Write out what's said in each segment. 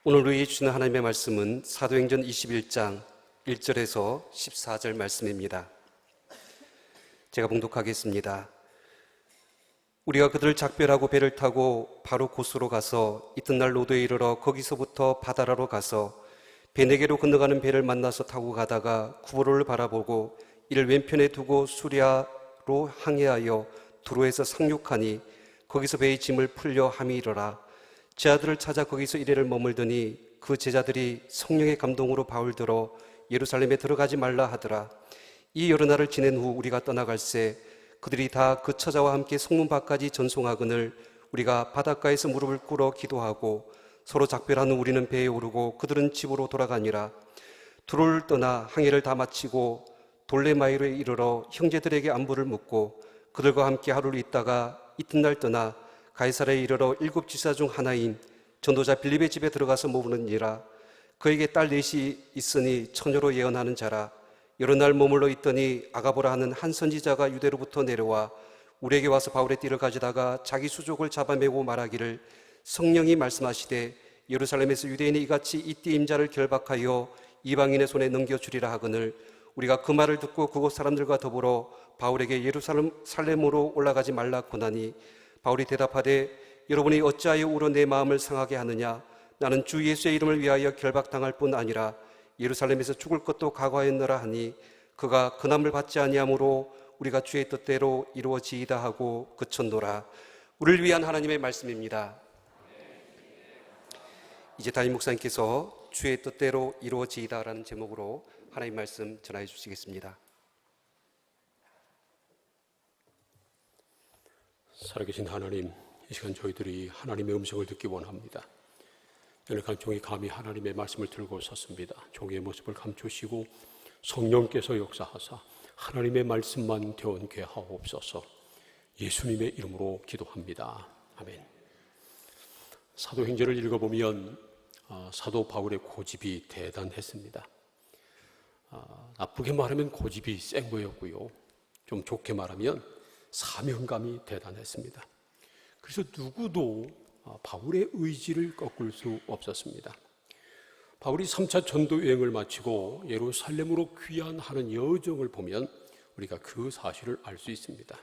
오늘 우리에게 주시는 하나님의 말씀은 사도행전 21장 1절에서 14절 말씀입니다. 제가 봉독하겠습니다. 우리가 그들을 작별하고 배를 타고 바로 고스로 가서 이튿날 로도에 이르러 거기서부터 바다라로 가서 베네게로 건너가는 배를 만나서 타고 가다가 구보로를 바라보고 이를 왼편에 두고 수리아로 항해하여 두로에서 상륙하니 거기서 배의 짐을 풀려 함이 이르라. 제자들을 찾아 거기서 이래를 머물더니 그 제자들이 성령의 감동으로 바울들어 예루살렘에 들어가지 말라 하더라. 이 여러 날을 지낸 후 우리가 떠나갈새 그들이 다 그 처자와 함께 성문 밖까지 전송하거늘 우리가 바닷가에서 무릎을 꿇어 기도하고 서로 작별한 후 우리는 배에 오르고 그들은 집으로 돌아가니라. 두로를 떠나 항해를 다 마치고 돌레마이로에 이르러 형제들에게 안부를 묻고 그들과 함께 하루를 있다가 이튿날 떠나 가이사랴에 이르러 7 지사 중 하나인 전도자 빌립의 집에 들어가서 머무르니라. 그에게 딸 넷이 있으니 처녀로 예언하는 자라. 여러 날 머물러 있더니 아가보라 하는 한 선지자가 유대로부터 내려와 우리에게 와서 바울의 띠를 가져다가 자기 수족을 잡아매고 말하기를 성령이 말씀하시되 예루살렘에서 유대인이 이같이 이 띠 임자를 결박하여 이방인의 손에 넘겨주리라 하거늘 우리가 그 말을 듣고 그곳 사람들과 더불어 바울에게 예루살렘으로 올라가지 말라 고나니 바울이 대답하되 여러분이 어찌하여 울어 내 마음을 상하게 하느냐. 나는 주 예수의 이름을 위하여 결박당할 뿐 아니라 예루살렘에서 죽을 것도 각오하였노라 하니 그가 근함을 받지 아니하므로 우리가 주의 뜻대로 이루어지이다 하고 그쳤노라. 우리를 위한 하나님의 말씀입니다. 이제 담임 목사님께서 주의 뜻대로 이루어지이다라는 제목으로 하나님 말씀 전하여 주시겠습니다. 살아계신 하나님, 이 시간 저희들이 하나님의 음성을 듣기 원합니다. 연약한 종이 감히 하나님의 말씀을 들고 섰습니다. 종의 모습을 감추시고 성령께서 역사하사 하나님의 말씀만 되원케 하옵소서. 예수님의 이름으로 기도합니다. 아멘. 사도행전을 읽어보면 사도 바울의 고집이 대단했습니다. 나쁘게 말하면 고집이 센 거였고요. 좀 좋게 말하면 사명감이 대단했습니다. 그래서 누구도 바울의 의지를 꺾을 수 없었습니다. 바울이 3차 전도 여행을 마치고 예루살렘으로 귀환하는 여정을 보면 우리가 그 사실을 알 수 있습니다.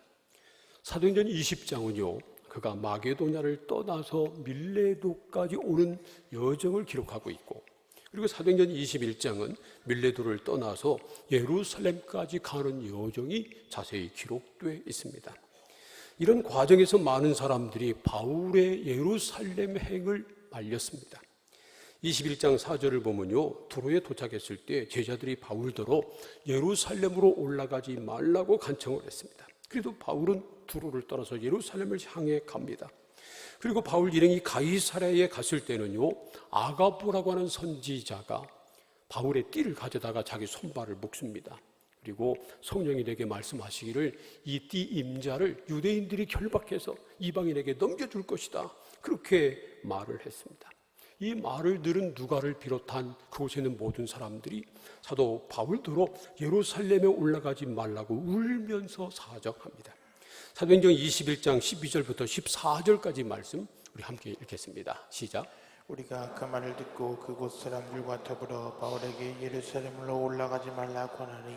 사도행전 20장은요, 그가 마게도냐를 떠나서 밀레도까지 오는 여정을 기록하고 있고, 그리고 사도행전 21장은 밀레도를 떠나서 예루살렘까지 가는 여정이 자세히 기록되어 있습니다. 이런 과정에서 많은 사람들이 바울의 예루살렘 행을 말렸습니다. 21장 4절을 보면요, 두로에 도착했을 때 제자들이 바울더러 예루살렘으로 올라가지 말라고 간청을 했습니다. 그래도 바울은 두로를 떠나서 예루살렘을 향해 갑니다. 그리고 바울 일행이 가이사랴에 갔을 때는요, 아가보라고 하는 선지자가 바울의 띠를 가져다가 자기 손발을 묶습니다. 그리고 성령이 내게 말씀하시기를 이 띠 임자를 유대인들이 결박해서 이방인에게 넘겨줄 것이다, 그렇게 말을 했습니다. 이 말을 들은 누가를 비롯한 그곳에 있는 모든 사람들이 사도 바울더러 예루살렘에 올라가지 말라고 울면서 사정합니다. 사도행전 21장 12절부터 14절까지 말씀 우리 함께 읽겠습니다. 시작. 우리가 그 말을 듣고 그곳 사람들과 더불어 바울에게 예루살렘으로 올라가지 말라고 하니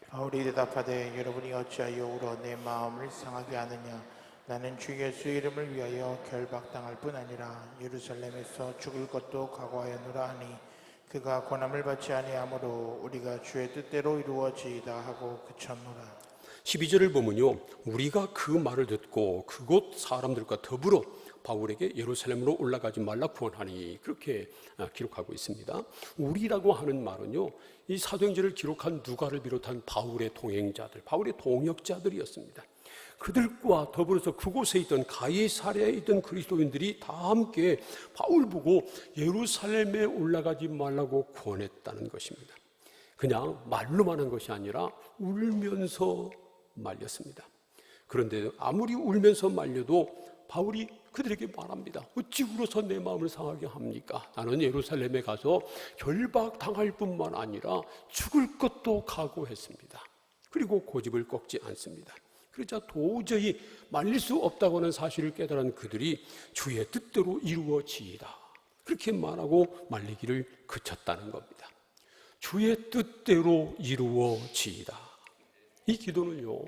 바울이 대답하되 여러분이 어찌하여 울어 내 마음을 상하게 하느냐. 나는 주 예수의 이름을 위하여 결박당할 뿐 아니라 예루살렘에서 죽을 것도 각오하였노라 하니 그가 고난을 받지 아니하므로 우리가 주의 뜻대로 이루어지이다 하고 그쳤노라. 12절을 보면요, 우리가 그 말을 듣고 그곳 사람들과 더불어 바울에게 예루살렘으로 올라가지 말라 구원하니, 그렇게 기록하고 있습니다. 우리라고 하는 말은요, 이 사도행전을 기록한 누가를 비롯한 바울의 동행자들, 바울의 동역자들이었습니다. 그들과 더불어서 그곳에 있던 가이사랴에 있던 그리스도인들이 다 함께 바울 보고 예루살렘에 올라가지 말라고 권했다는 것입니다. 그냥 말로만 한 것이 아니라 울면서 말렸습니다. 그런데 아무리 울면서 말려도 바울이 그들에게 말합니다. 어찌 울어서 내 마음을 상하게 합니까? 나는 예루살렘에 가서 결박당할 뿐만 아니라 죽을 것도 각오했습니다. 그리고 고집을 꺾지 않습니다. 그러자 도저히 말릴 수 없다고 하는 사실을 깨달은 그들이 주의 뜻대로 이루어지이다, 그렇게 말하고 말리기를 그쳤다는 겁니다. 주의 뜻대로 이루어지이다. 이 기도는요,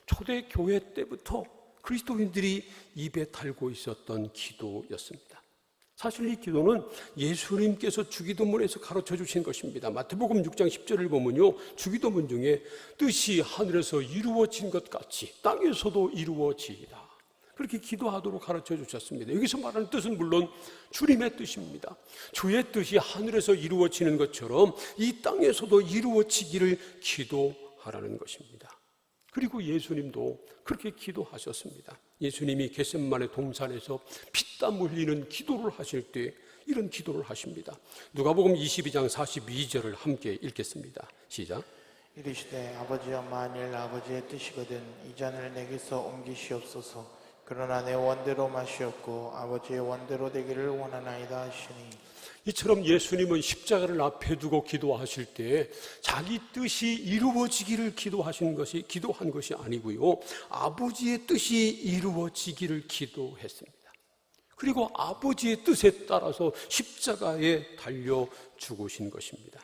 초대교회 때부터 그리스도인들이 입에 달고 있었던 기도였습니다. 사실 이 기도는 예수님께서 주기도문에서 가르쳐 주신 것입니다. 마태복음 6장 10절을 보면요, 주기도문 중에 뜻이 하늘에서 이루어진 것 같이 땅에서도 이루어지이다, 그렇게 기도하도록 가르쳐 주셨습니다. 여기서 말하는 뜻은 물론 주님의 뜻입니다. 주의 뜻이 하늘에서 이루어지는 것처럼 이 땅에서도 이루어지기를 기도하라는 것입니다. 그리고 예수님도 그렇게 기도하셨습니다. 예수님이 겟세마네 동산에서 피땀 흘리는 기도를 하실 때 이런 기도를 하십니다. 누가복음 22장 42절을 함께 읽겠습니다. 시작. 이르시되 아버지여, 만일 아버지의 뜻이거든 이 잔을 내게서 옮기시옵소서. 그러나 내 원대로 마시옵고 아버지의 원대로 되기를 원하나이다 하시니. 이처럼 예수님은 십자가를 앞에 두고 기도하실 때 자기 뜻이 이루어지기를 기도한 것이 아니고요, 아버지의 뜻이 이루어지기를 기도했습니다. 그리고 아버지의 뜻에 따라서 십자가에 달려 죽으신 것입니다.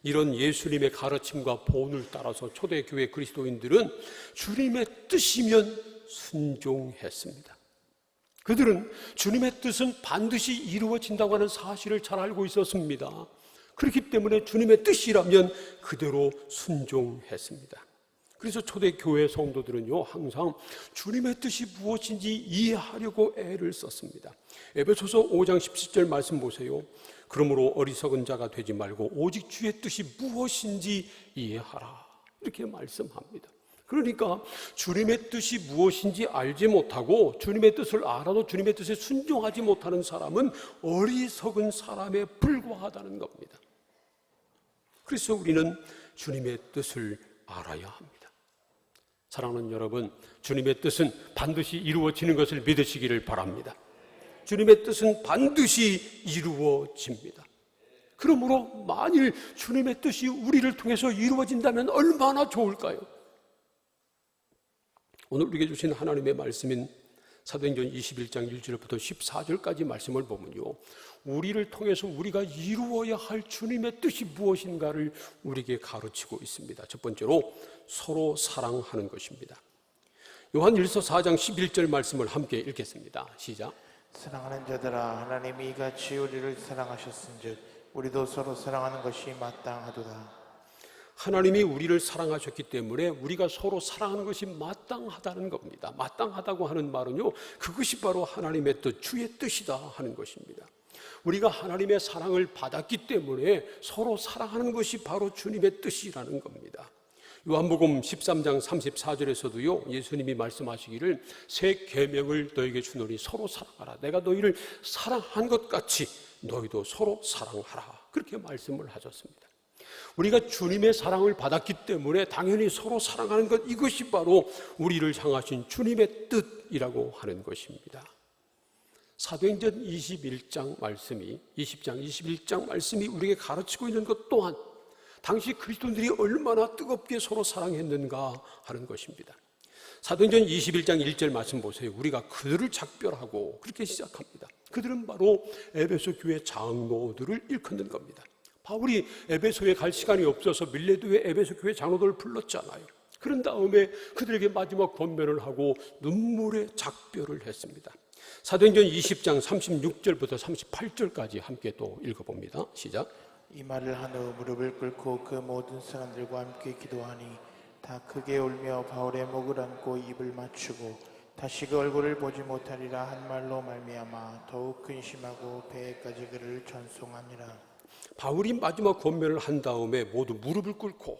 이런 예수님의 가르침과 본을 따라서 초대교회 그리스도인들은 주님의 뜻이면 순종했습니다. 그들은 주님의 뜻은 반드시 이루어진다고 하는 사실을 잘 알고 있었습니다. 그렇기 때문에 주님의 뜻이라면 그대로 순종했습니다. 그래서 초대교회 성도들은요, 항상 주님의 뜻이 무엇인지 이해하려고 애를 썼습니다. 에베소서 5장 17절 말씀 보세요. 그러므로 어리석은 자가 되지 말고 오직 주의 뜻이 무엇인지 이해하라, 이렇게 말씀합니다. 그러니까 주님의 뜻이 무엇인지 알지 못하고 주님의 뜻을 알아도 주님의 뜻에 순종하지 못하는 사람은 어리석은 사람에 불과하다는 겁니다. 그래서 우리는 주님의 뜻을 알아야 합니다. 사랑하는 여러분, 주님의 뜻은 반드시 이루어지는 것을 믿으시기를 바랍니다. 주님의 뜻은 반드시 이루어집니다. 그러므로 만일 주님의 뜻이 우리를 통해서 이루어진다면 얼마나 좋을까요? 오늘 우리에게 주신 하나님의 말씀인 사도행전 21장 1절부터 14절까지 말씀을 보면요, 우리를 통해서 우리가 이루어야 할 주님의 뜻이 무엇인가를 우리에게 가르치고 있습니다. 첫 번째로 서로 사랑하는 것입니다. 요한일서 4장 11절 말씀을 함께 읽겠습니다. 시작. 사랑하는 자들아, 하나님이 이같이 우리를 사랑하셨은즉 우리도 서로 사랑하는 것이 마땅하도다. 하나님이 우리를 사랑하셨기 때문에 우리가 서로 사랑하는 것이 마땅하다는 겁니다. 마땅하다고 하는 말은요, 그것이 바로 하나님의 뜻, 주의 뜻이다 하는 것입니다. 우리가 하나님의 사랑을 받았기 때문에 서로 사랑하는 것이 바로 주님의 뜻이라는 겁니다. 요한복음 13장 34절에서도요, 예수님이 말씀하시기를 새 계명을 너에게 주노니 서로 사랑하라. 내가 너희를 사랑한 것 같이 너희도 서로 사랑하라. 그렇게 말씀을 하셨습니다. 우리가 주님의 사랑을 받았기 때문에 당연히 서로 사랑하는 것, 이것이 바로 우리를 향하신 주님의 뜻이라고 하는 것입니다. 사도행전 20장 21장 말씀이 우리에게 가르치고 있는 것 또한 당시 그리스도인들이 얼마나 뜨겁게 서로 사랑했는가 하는 것입니다. 사도행전 21장 1절 말씀 보세요. 우리가 그들을 작별하고, 그렇게 시작합니다. 그들은 바로 에베소 교회 장로들을 일컫는 겁니다. 바울이 에베소에 갈 시간이 없어서 밀레도의 에베소 교회 장로들을 불렀잖아요. 그런 다음에 그들에게 마지막 권면을 하고 눈물의 작별을 했습니다. 사도행전 20장 36절부터 38절까지 함께 또 읽어봅니다. 시작. 이 말을 한 후 무릎을 꿇고 그 모든 사람들과 함께 기도하니 다 크게 울며 바울의 목을 안고 입을 맞추고 다시 그 얼굴을 보지 못하리라 한 말로 말미암아 더욱 근심하고 배에까지 그를 전송하니라. 바울이 마지막 권면을 한 다음에 모두 무릎을 꿇고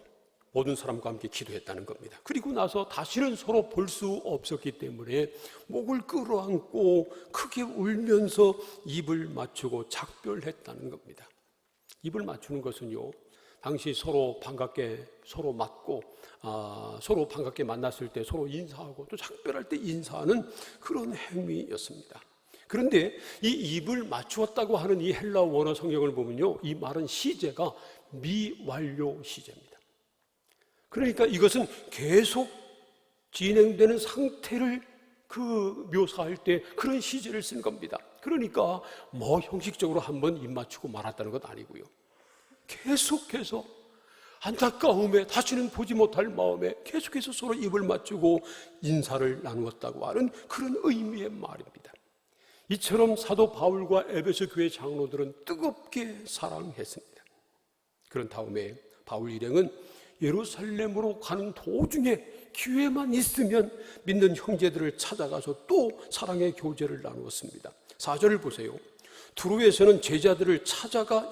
모든 사람과 함께 기도했다는 겁니다. 그리고 나서 다시는 서로 볼 수 없었기 때문에 목을 끌어안고 크게 울면서 입을 맞추고 작별했다는 겁니다. 입을 맞추는 것은요, 당시 서로 반갑게 서로 맞고 서로 반갑게 만났을 때 서로 인사하고 또 작별할 때 인사하는 그런 행위였습니다. 그런데 이 입을 맞추었다고 하는 이 헬라 원어 성경을 보면요, 이 말은 시제가 미완료 시제입니다. 그러니까 이것은 계속 진행되는 상태를 묘사할 때 그런 시제를 쓴 겁니다. 그러니까 뭐 형식적으로 한번 입 맞추고 말았다는 것 아니고요. 계속해서 안타까움에 다시는 보지 못할 마음에 계속해서 서로 입을 맞추고 인사를 나누었다고 하는 그런 의미의 말입니다. 이처럼 사도 바울과 에베소 교회 장로들은 뜨겁게 사랑했습니다. 그런 다음에 바울 일행은 예루살렘으로 가는 도중에 기회만 있으면 믿는 형제들을 찾아가서 또 사랑의 교제를 나누었습니다. 4절을 보세요. 두로에서는 제자들을 찾아가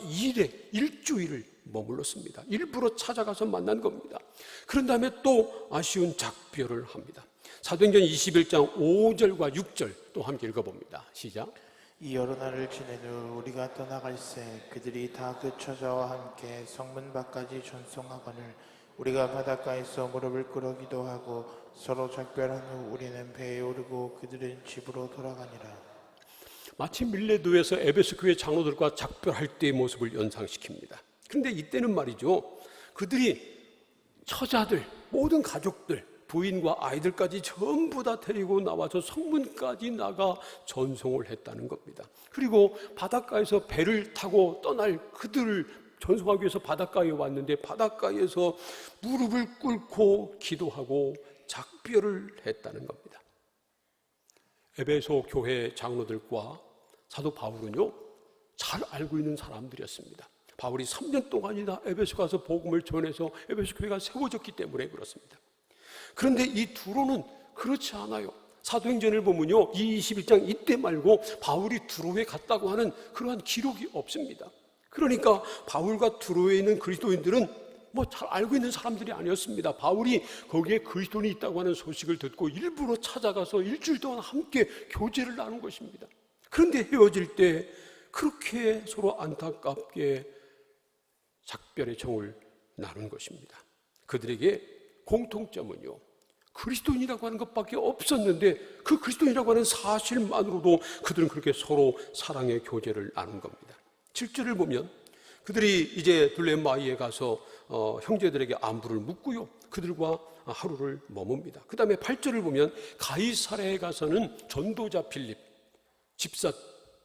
일주일을 머물렀습니다. 일부러 찾아가서 만난 겁니다. 그런 다음에 또 아쉬운 작별을 합니다. 사도행전 21장 5절과 6절 또 함께 읽어봅니다. 시작. 이 여러 날을 지낸 후 우리가 떠나갈새 그들이 다 그 처자와 함께 성문 밖까지 전송하거늘 우리가 바닷가에서 무릎을 꿇어 기도하고 서로 작별한 후 우리는 배에 오르고 그들은 집으로 돌아가니라. 마치 밀레도에서 에베소 교회 장로들과 작별할 때의 모습을 연상시킵니다. 그런데 이때는 말이죠, 그들이 처자들, 모든 가족들, 부인과 아이들까지 전부 다 데리고 나와서 성문까지 나가 전송을 했다는 겁니다. 그리고 바닷가에서 배를 타고 떠날 그들을 전송하기 위해서 바닷가에 왔는데 바닷가에서 무릎을 꿇고 기도하고 작별을 했다는 겁니다. 에베소 교회 장로들과 사도 바울은요, 잘 알고 있는 사람들이었습니다. 바울이 3년 동안이나 에베소 가서 복음을 전해서 에베소 교회가 세워졌기 때문에 그렇습니다. 그런데 이 두로는 그렇지 않아요. 사도행전을 보면요, 이 21장 이때 말고 바울이 두로에 갔다고 하는 그러한 기록이 없습니다. 그러니까 바울과 두로에 있는 그리스도인들은 뭐 잘 알고 있는 사람들이 아니었습니다. 바울이 거기에 그리스도인이 있다고 하는 소식을 듣고 일부러 찾아가서 일주일 동안 함께 교제를 나눈 것입니다. 그런데 헤어질 때 그렇게 서로 안타깝게 작별의 정을 나눈 것입니다. 그들에게 공통점은요, 그리스도인이라고 하는 것밖에 없었는데 그 그리스도인이라고 하는 사실만으로도 그들은 그렇게 서로 사랑의 교제를 나눈 겁니다. 7절을 보면 그들이 이제 둘레마이에 가서 형제들에게 안부를 묻고요, 그들과 하루를 머뭅니다. 그 다음에 8절을 보면 가이사랴에 가서는 전도자 빌립, 집사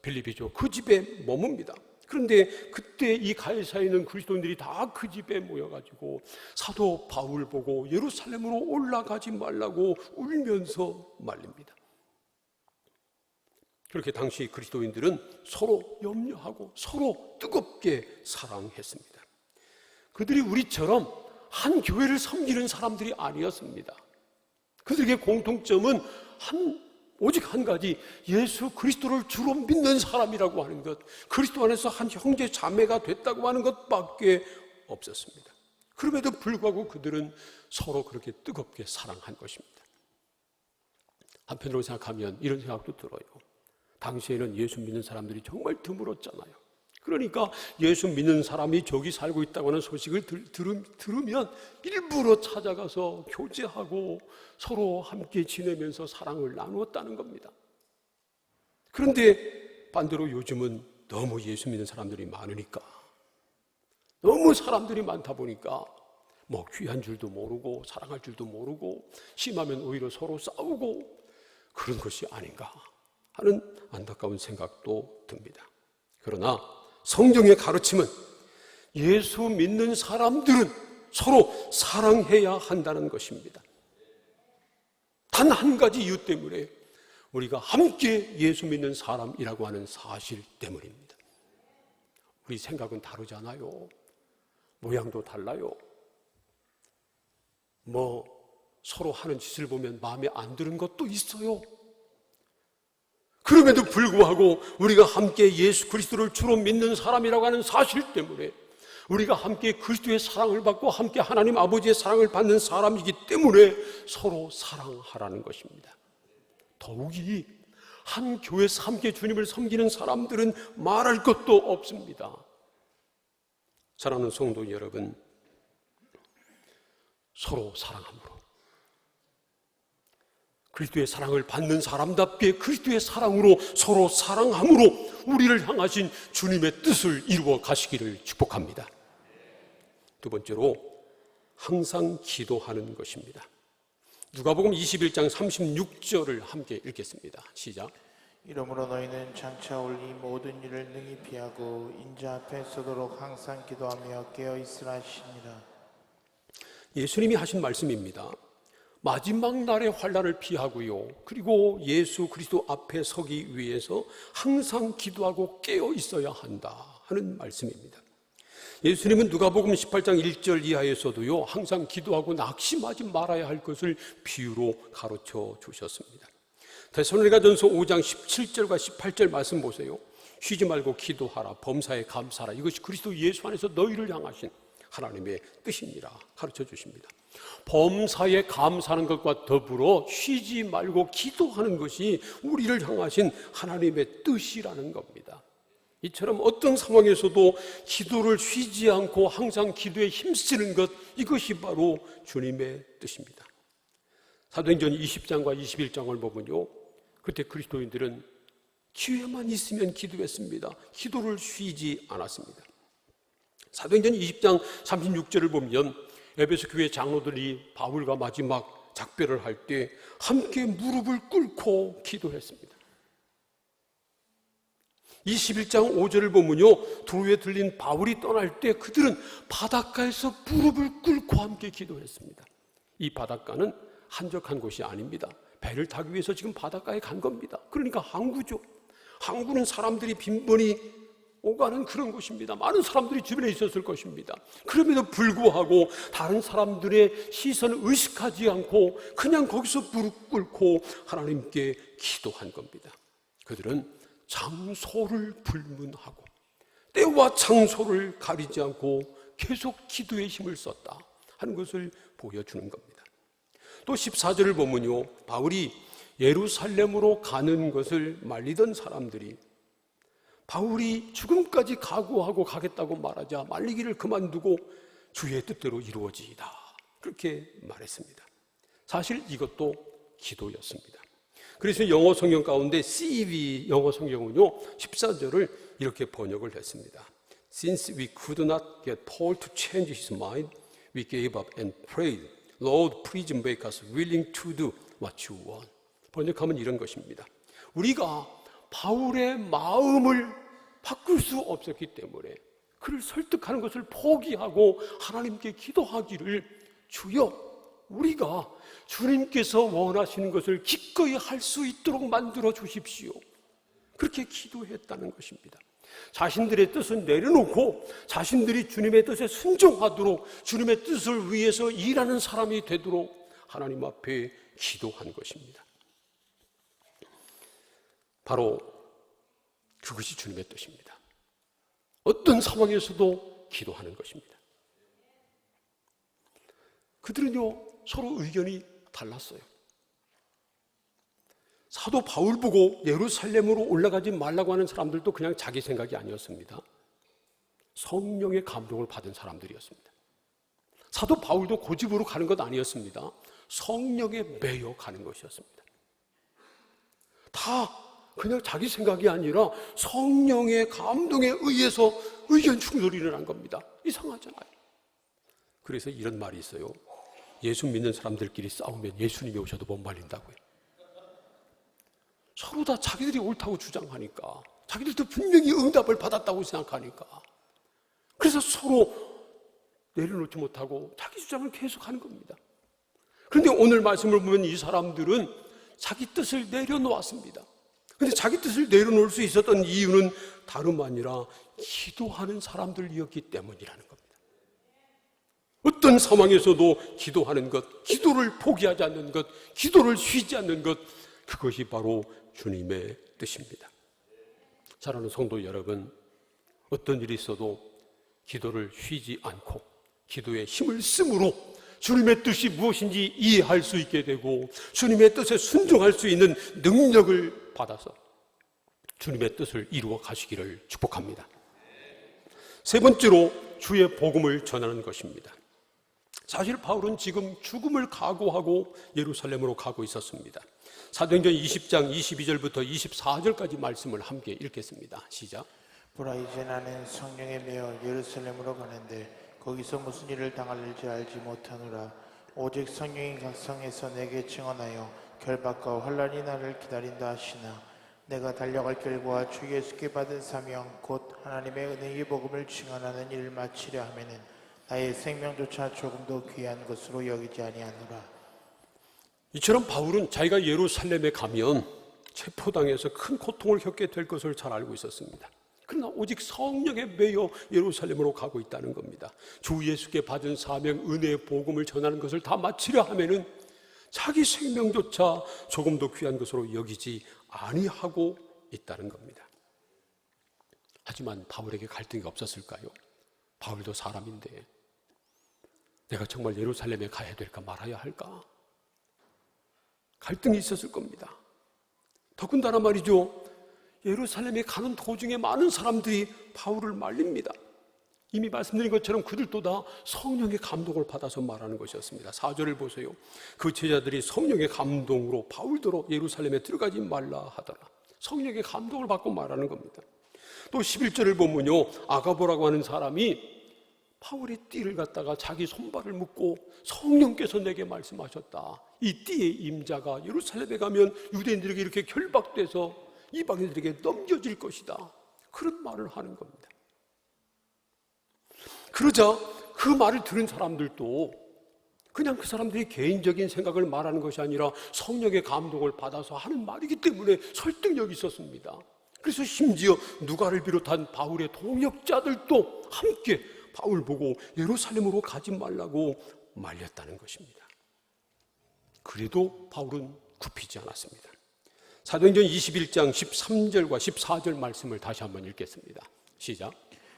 빌립이죠, 그 집에 머뭅니다. 그런데 그때 이 가이사랴에 있는 그리스도인들이 다 그 집에 모여가지고 사도 바울 보고 예루살렘으로 올라가지 말라고 울면서 말립니다. 그렇게 당시 그리스도인들은 서로 염려하고 서로 뜨겁게 사랑했습니다. 그들이 우리처럼 한 교회를 섬기는 사람들이 아니었습니다. 그들에게 공통점은 오직 한 가지, 예수 그리스도를 주로 믿는 사람이라고 하는 것, 그리스도 안에서 한 형제 자매가 됐다고 하는 것밖에 없었습니다. 그럼에도 불구하고 그들은 서로 그렇게 뜨겁게 사랑한 것입니다. 한편으로 생각하면 이런 생각도 들어요. 당시에는 예수 믿는 사람들이 정말 드물었잖아요. 그러니까 예수 믿는 사람이 저기 살고 있다고 하는 소식을 들으면 일부러 찾아가서 교제하고 서로 함께 지내면서 사랑을 나누었다는 겁니다. 그런데 반대로 요즘은 너무 예수 믿는 사람들이 많으니까, 너무 사람들이 많다 보니까 뭐 귀한 줄도 모르고 사랑할 줄도 모르고 심하면 오히려 서로 싸우고 그런 것이 아닌가 하는 안타까운 생각도 듭니다. 그러나 성경의 가르침은 예수 믿는 사람들은 서로 사랑해야 한다는 것입니다. 단 한 가지 이유 때문에, 우리가 함께 예수 믿는 사람이라고 하는 사실 때문입니다. 우리 생각은 다르잖아요. 모양도 달라요. 뭐 서로 하는 짓을 보면 마음에 안 드는 것도 있어요. 그럼에도 불구하고 우리가 함께 예수 그리스도를 주로 믿는 사람이라고 하는 사실 때문에, 우리가 함께 그리스도의 사랑을 받고 함께 하나님 아버지의 사랑을 받는 사람이기 때문에 서로 사랑하라는 것입니다. 더욱이 한 교회에서 함께 주님을 섬기는 사람들은 말할 것도 없습니다. 사랑하는 성도 여러분, 서로 사랑함으로 그리스도의 사랑을 받는 사람답게 그리스도의 사랑으로 서로 사랑함으로 우리를 향하신 주님의 뜻을 이루어 가시기를 축복합니다. 두 번째로, 항상 기도하는 것입니다. 누가복음 21장 36절을 함께 읽겠습니다. 시작. 이러므로 너희는 장차 올 이 모든 일을 능히 피하고 인자 앞에 서도록 항상 기도하며 깨어 있으라 하시니라. 예수님이 하신 말씀입니다. 마지막 날의 환난을 피하고요. 그리고 예수 그리스도 앞에 서기 위해서 항상 기도하고 깨어 있어야 한다 하는 말씀입니다. 예수님은 누가복음 18장 1절 이하에서도요, 항상 기도하고 낙심하지 말아야 할 것을 비유로 가르쳐 주셨습니다. 데살로니가전서 5장 17절과 18절 말씀 보세요. 쉬지 말고 기도하라, 범사에 감사하라. 이것이 그리스도 예수 안에서 너희를 향하신 하나님의 뜻이니라 가르쳐 주십니다. 범사에 감사하는 것과 더불어 쉬지 말고 기도하는 것이 우리를 향하신 하나님의 뜻이라는 겁니다. 이처럼 어떤 상황에서도 기도를 쉬지 않고 항상 기도에 힘쓰는 것, 이것이 바로 주님의 뜻입니다. 사도행전 20장과 21장을 보면요, 그때 그리스도인들은 기회만 있으면 기도했습니다. 기도를 쉬지 않았습니다. 사도행전 20장 36절을 보면 에베소 교회 장로들이 바울과 마지막 작별을 할 때 함께 무릎을 꿇고 기도했습니다. 21장 5절을 보면요, 두루에 들린 바울이 떠날 때 그들은 바닷가에서 무릎을 꿇고 함께 기도했습니다. 이 바닷가는 한적한 곳이 아닙니다. 배를 타기 위해서 지금 바닷가에 간 겁니다. 그러니까 항구죠. 항구는 사람들이 빈번히 오가는 그런 곳입니다. 많은 사람들이 주변에 있었을 것입니다. 그럼에도 불구하고 다른 사람들의 시선을 의식하지 않고 그냥 거기서 무릎 꿇고 하나님께 기도한 겁니다. 그들은 장소를 불문하고 때와 장소를 가리지 않고 계속 기도에 힘을 썼다 하는 것을 보여주는 겁니다. 또 14절을 보면요, 바울이 예루살렘으로 가는 것을 말리던 사람들이 바울이 죽음까지 각오하고 가겠다고 말하자 말리기를 그만두고 주의 뜻대로 이루어지이다, 그렇게 말했습니다. 사실 이것도 기도였습니다. 그래서 영어 성경 가운데 CEV 영어 성경은요, 14절을 이렇게 번역을 했습니다. Since we could not get Paul to change his mind, we gave up and prayed, Lord, please make us willing to do what you want. 번역하면 이런 것입니다. 우리가 바울의 마음을 바꿀 수 없었기 때문에 그를 설득하는 것을 포기하고 하나님께 기도하기를, 주여, 우리가 주님께서 원하시는 것을 기꺼이 할 수 있도록 만들어 주십시오. 그렇게 기도했다는 것입니다. 자신들의 뜻은 내려놓고 자신들이 주님의 뜻에 순종하도록, 주님의 뜻을 위해서 일하는 사람이 되도록 하나님 앞에 기도한 것입니다. 바로 그것이 주님의 뜻입니다. 어떤 상황에서도 기도하는 것입니다. 그들은요, 서로 의견이 달랐어요. 사도 바울 보고 예루살렘으로 올라가지 말라고 하는 사람들도 그냥 자기 생각이 아니었습니다. 성령의 감동을 받은 사람들이었습니다. 사도 바울도 고집으로 가는 것 아니었습니다. 성령에 매여 가는 것이었습니다. 다 그냥 자기 생각이 아니라 성령의 감동에 의해서 의견 충돌이 일어난 겁니다. 이상하잖아요. 그래서 이런 말이 있어요. 예수 믿는 사람들끼리 싸우면 예수님이 오셔도 못 말린다고요. 서로 다 자기들이 옳다고 주장하니까, 자기들도 분명히 응답을 받았다고 생각하니까, 그래서 서로 내려놓지 못하고 자기 주장을 계속하는 겁니다. 그런데 오늘 말씀을 보면 이 사람들은 자기 뜻을 내려놓았습니다. 그런데 자기 뜻을 내려놓을 수 있었던 이유는 다름 아니라 기도하는 사람들이었기 때문이라는 겁니다. 어떤 상황에서도 기도하는 것, 기도를 포기하지 않는 것, 기도를 쉬지 않는 것, 그것이 바로 주님의 뜻입니다. 사랑하는 성도 여러분, 어떤 일이 있어도 기도를 쉬지 않고 기도에 힘을 쓰므로 주님의 뜻이 무엇인지 이해할 수 있게 되고 주님의 뜻에 순종할 수 있는 능력을 받아서 주님의 뜻을 이루어 가시기를 축복합니다. 세 번째로 주의 복음을 전하는 것입니다. 사실 바울은 지금 죽음을 각오하고 예루살렘으로 가고 있었습니다. 사도행전 20장 22절부터 24절까지 말씀을 함께 읽겠습니다. 시작. 보라, 이제 나는 성령에 매여 예루살렘으로 가는데 거기서 무슨 일을 당할지 알지 못하노라. 오직 성령이 각 성에서 내게 증언하여 결박과 환난이 나를 기다린다 하시나 내가 달려갈 길과 주 예수께 받은 사명 곧 하나님의 은혜의 복음을 증언하는 일을 마치려 하면은 나의 생명조차 조금도 귀한 것으로 여기지 아니하노라. 이처럼 바울은 자기가 예루살렘에 가면 체포당해서 큰 고통을 겪게 될 것을 잘 알고 있었습니다. 그러나 오직 성령에 매여 예루살렘으로 가고 있다는 겁니다. 주 예수께 받은 사명, 은혜의 복음을 전하는 것을 다 마치려 하면은 자기 생명조차 조금도 귀한 것으로 여기지 아니하고 있다는 겁니다. 하지만 바울에게 갈등이 없었을까요? 바울도 사람인데 내가 정말 예루살렘에 가야 될까 말아야 할까? 갈등이 있었을 겁니다. 더군다나 말이죠, 예루살렘에 가는 도중에 많은 사람들이 바울을 말립니다. 이미 말씀드린 것처럼 그들도 다 성령의 감동을 받아서 말하는 것이었습니다. 4절을 보세요. 그 제자들이 성령의 감동으로 바울더러 예루살렘에 들어가지 말라 하더라. 성령의 감동을 받고 말하는 겁니다. 또 11절을 보면요, 아가보라고 하는 사람이 바울의 띠를 갖다가 자기 손발을 묶고 성령께서 내게 말씀하셨다. 이 띠의 임자가 예루살렘에 가면 유대인들에게 이렇게 결박돼서 이방인들에게 넘겨질 것이다. 그런 말을 하는 겁니다. 그러자 그 말을 들은 사람들도 그냥 그 사람들이 개인적인 생각을 말하는 것이 아니라 성령의 감동을 받아서 하는 말이기 때문에 설득력이 있었습니다. 그래서 심지어 누가를 비롯한 바울의 동역자들도 함께 바울 보고 예루살렘으로 가지 말라고 말렸다는 것입니다. 그래도 바울은 굽히지 않았습니다. 사도행전 21장 13절과 14절 말씀을 다시 한번 읽겠습니다. 시작.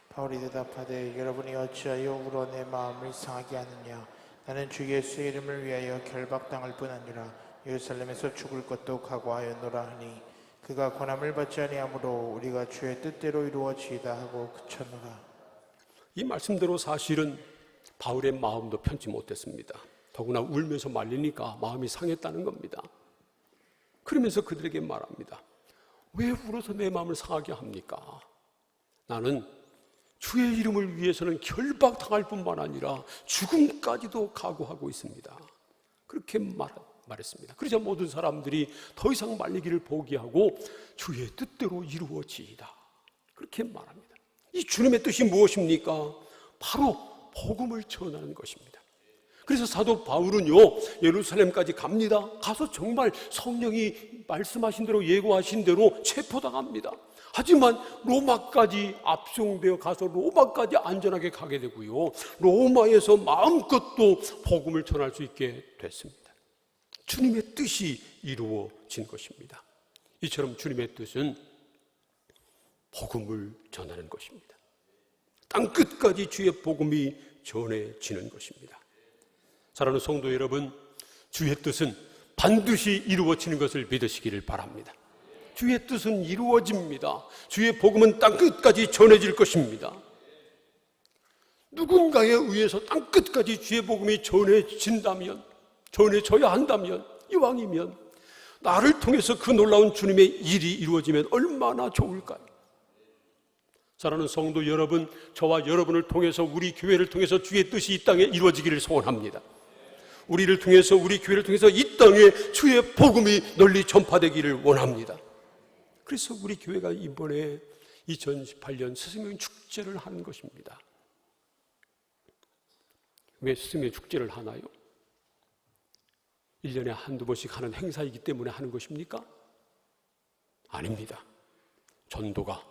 바울이 대답하되 여러분이 어찌하여 울어 내 마음을 상하게 하느냐. 나는 주 예수의 이름을 위하여 결박당할 뿐 아니라 예루살렘에서 죽을 것도 각오하였노라 하니 그가 권함을 받지 아니하므로 우리가 주의 뜻대로 이루어지이다 하고 그쳤노라. 이 말씀대로 사실은 바울의 마음도 편치 못했습니다. 더구나 울면서 말리니까 마음이 상했다는 겁니다. 그러면서 그들에게 말합니다. 왜 울어서 내 마음을 상하게 합니까? 나는 주의 이름을 위해서는 결박당할 뿐만 아니라 죽음까지도 각오하고 있습니다. 그렇게 말했습니다. 그러자 모든 사람들이 더 이상 말리기를 포기하고 주의 뜻대로 이루어지이다. 그렇게 말합니다. 이 주님의 뜻이 무엇입니까? 바로 복음을 전하는 것입니다. 그래서 사도 바울은요, 예루살렘까지 갑니다. 가서 정말 성령이 말씀하신 대로 예고하신 대로 체포당합니다. 하지만 로마까지 압송되어 가서 로마까지 안전하게 가게 되고요, 로마에서 마음껏 또 복음을 전할 수 있게 됐습니다. 주님의 뜻이 이루어진 것입니다. 이처럼 주님의 뜻은 복음을 전하는 것입니다. 땅끝까지 주의 복음이 전해지는 것입니다. 사랑하는 성도 여러분, 주의 뜻은 반드시 이루어지는 것을 믿으시기를 바랍니다. 주의 뜻은 이루어집니다. 주의 복음은 땅끝까지 전해질 것입니다. 누군가에 의해서 땅끝까지 주의 복음이 전해진다면, 전해져야 한다면, 이왕이면 나를 통해서 그 놀라운 주님의 일이 이루어지면 얼마나 좋을까요? 사랑하는 성도 여러분, 저와 여러분을 통해서, 우리 교회를 통해서 주의 뜻이 이 땅에 이루어지기를 소원합니다. 우리를 통해서, 우리 교회를 통해서 이 땅에 주의 복음이 널리 전파되기를 원합니다. 그래서 우리 교회가 이번에 2018년 스승의 축제를 하는 것입니다. 왜 스승의 축제를 하나요? 1년에 한두 번씩 하는 행사이기 때문에 하는 것입니까? 아닙니다. 전도가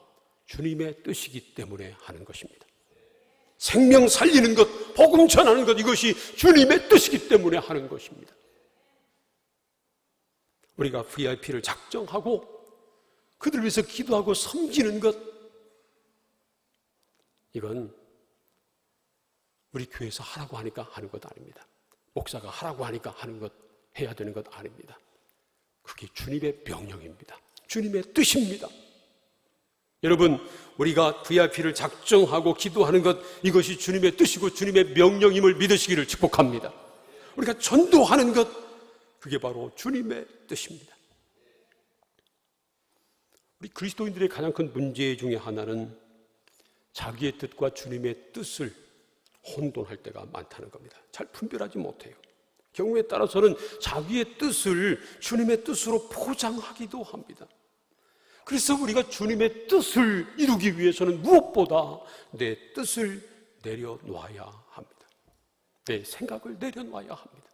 주님의 뜻이기 때문에 하는 것입니다. 생명 살리는 것, 복음 전하는 것, 이것이 주님의 뜻이기 때문에 하는 것입니다. 우리가 VIP를 작정하고 그들을 위해서 기도하고 섬기는 것, 이건 우리 교회에서 하라고 하니까 하는 것 아닙니다. 목사가 하라고 하니까 하는 것, 해야 되는 것 아닙니다. 그게 주님의 명령입니다. 주님의 뜻입니다. 여러분, 우리가 VIP를 작정하고 기도하는 것, 이것이 주님의 뜻이고 주님의 명령임을 믿으시기를 축복합니다. 우리가 전도하는 것, 그게 바로 주님의 뜻입니다. 우리 그리스도인들의 가장 큰 문제 중에 하나는 자기의 뜻과 주님의 뜻을 혼돈할 때가 많다는 겁니다. 잘 분별하지 못해요. 경우에 따라서는 자기의 뜻을 주님의 뜻으로 포장하기도 합니다. 그래서 우리가 주님의 뜻을 이루기 위해서는 무엇보다 내 뜻을 내려놔야 합니다. 내 생각을 내려놔야 합니다.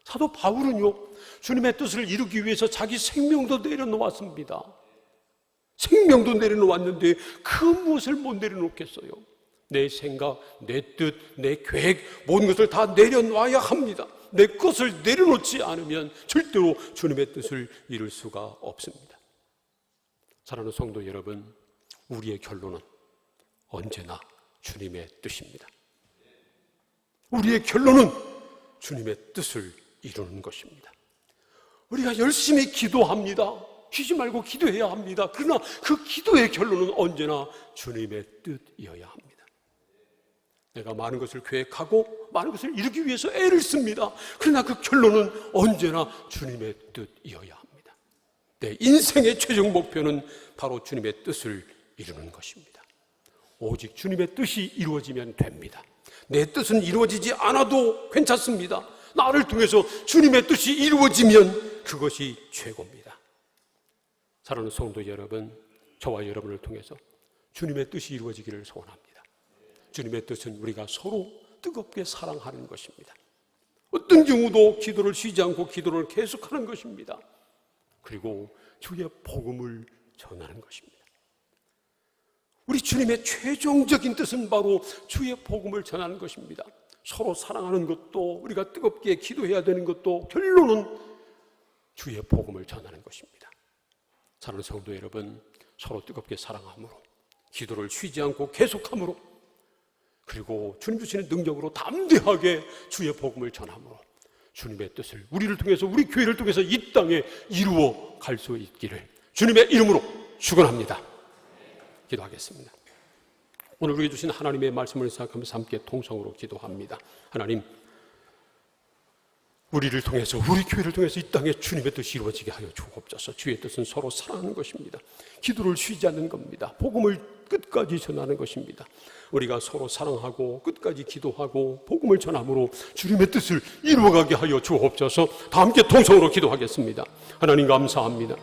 사도 바울은요, 주님의 뜻을 이루기 위해서 자기 생명도 내려놓았습니다. 생명도 내려놓았는데 그 무엇을 못 내려놓겠어요? 내 생각, 내 뜻, 내 계획, 모든 것을 다 내려놔야 합니다. 내 것을 내려놓지 않으면 절대로 주님의 뜻을 이룰 수가 없습니다. 사랑하는 성도 여러분, 우리의 결론은 언제나 주님의 뜻입니다. 우리의 결론은 주님의 뜻을 이루는 것입니다. 우리가 열심히 기도합니다. 쉬지 말고 기도해야 합니다. 그러나 그 기도의 결론은 언제나 주님의 뜻이어야 합니다. 내가 많은 것을 계획하고 많은 것을 이루기 위해서 애를 씁니다. 그러나 그 결론은 언제나 주님의 뜻이어야 합니다. 내 인생의 최종 목표는 바로 주님의 뜻을 이루는 것입니다. 오직 주님의 뜻이 이루어지면 됩니다. 내 뜻은 이루어지지 않아도 괜찮습니다. 나를 통해서 주님의 뜻이 이루어지면 그것이 최고입니다. 사랑하는 성도 여러분, 저와 여러분을 통해서 주님의 뜻이 이루어지기를 소원합니다. 주님의 뜻은 우리가 서로 뜨겁게 사랑하는 것입니다. 어떤 경우도 기도를 쉬지 않고 기도를 계속하는 것입니다. 그리고 주의 복음을 전하는 것입니다. 우리 주님의 최종적인 뜻은 바로 주의 복음을 전하는 것입니다. 서로 사랑하는 것도, 우리가 뜨겁게 기도해야 되는 것도 결론은 주의 복음을 전하는 것입니다. 사랑하는 성도 여러분, 서로 뜨겁게 사랑함으로, 기도를 쉬지 않고 계속함으로, 그리고 주님 주시는 능력으로 담대하게 주의 복음을 전함으로 주님의 뜻을 우리를 통해서, 우리 교회를 통해서 이 땅에 이루어 갈 수 있기를 주님의 이름으로 축원합니다. 기도하겠습니다. 오늘 우리에게 주신 하나님의 말씀을 생각하면서 함께 통성으로 기도합니다. 하나님, 우리를 통해서, 우리 교회를 통해서 이 땅에 주님의 뜻이 이루어지게 하여 주옵소서. 주의 뜻은 서로 사랑하는 것입니다. 기도를 쉬지 않는 겁니다. 복음을 끝까지 전하는 것입니다. 우리가 서로 사랑하고 끝까지 기도하고 복음을 전함으로 주님의 뜻을 이루어가게 하여 주옵소서. 다 함께 통성으로 기도하겠습니다. 하나님 감사합니다.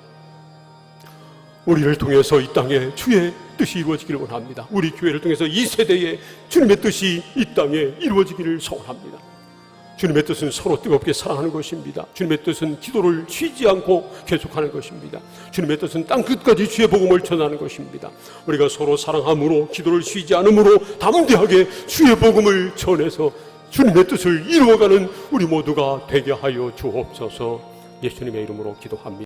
우리를 통해서 이 땅에 주의 뜻이 이루어지기를 원합니다. 우리 교회를 통해서 이 세대에 주님의 뜻이 이 땅에 이루어지기를 소원합니다. 주님의 뜻은 서로 뜨겁게 사랑하는 것입니다. 주님의 뜻은 기도를 쉬지 않고 계속하는 것입니다. 주님의 뜻은 땅 끝까지 주의 복음을 전하는 것입니다. 우리가 서로 사랑함으로, 기도를 쉬지 않음으로 담대하게 주의 복음을 전해서 주님의 뜻을 이루어가는 우리 모두가 되게 하여 주옵소서. 예수님의 이름으로 기도합니다.